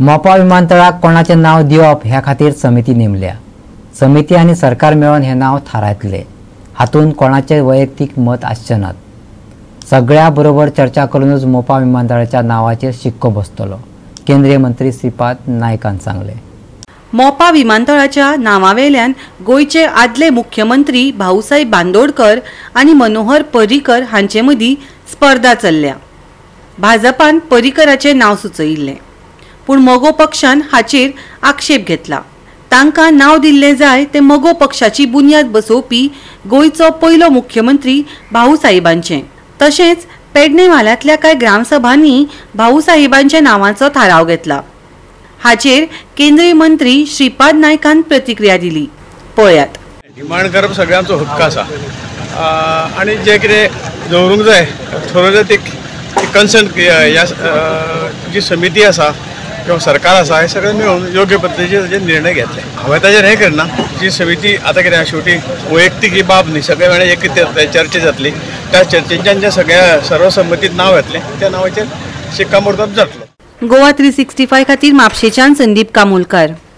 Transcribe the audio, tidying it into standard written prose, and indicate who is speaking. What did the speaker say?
Speaker 1: मोपा विमानतळाक कोणाचें नाव दिवप ह्या खातीर समिती नेमल्या। समिती आनी सरकार मेळून हें नाव थारायतले। हातूंत कोणाचें वैयक्तीक मत आसचें ना। सगळ्या बरोबर चर्चा करूनच मोपा विमानतळाच्या नावाचेर शिक्को बसतलो, केंद्रीय मंत्री श्रीपाद नायकान सांगले।
Speaker 2: मोपा विमानतळाच्या नावावेल्यान गोयचे आदले मुख्यमंत्री भाऊसाहेब बांदोडकर आनी मनोहर पर्रीकर हांचे मदीं स्पर्धा चल्ल्या। भाजपान पर्रीकराचें नाव सुचयिल्लें, पूण मोगो पक्षान हाचेर आक्षेप घेतला। तांकां नाव दिल्लें जाय ते मोगो पक्षाची बुन्याद बसोवपी गोयचो पयलो मुख्यमंत्री भाऊसाहेबांचें। तशेंच पेडणेवाल्यांतल्या कांय ग्रामसभांनी भाऊसाहेबांच्या नावाचो थाराव घेतला। हाचेर केंद्रीय मंत्री श्रीपाद नायकान प्रतिक्रिया दिली। पळयात।
Speaker 3: डिमांड करप सगळ्यांचो हक्क आसा आनी जे कितें दवरूंक जाय थरोलें ती कन्सर्न जी समिती आसा किंवा सरकार आसा हे सगळें मेळून योग्य पद्दतीचे ताजेर निर्णय घेतले। हांवें ताजेर हें करना, जी समिती आतां कितें शेवटी वैयक्तीक ही बाब न्ही, सगळे वेळार एक चर्चा जातली। त्या चर्चेच्यान जे सगळ्या सर्वसंमतीत नाव येतलें त्या नावाचेर शिक्कामोर्तब जातलो।
Speaker 2: गोवा 365 खातीर म्हापशेच्यान संदीप कामोलकार।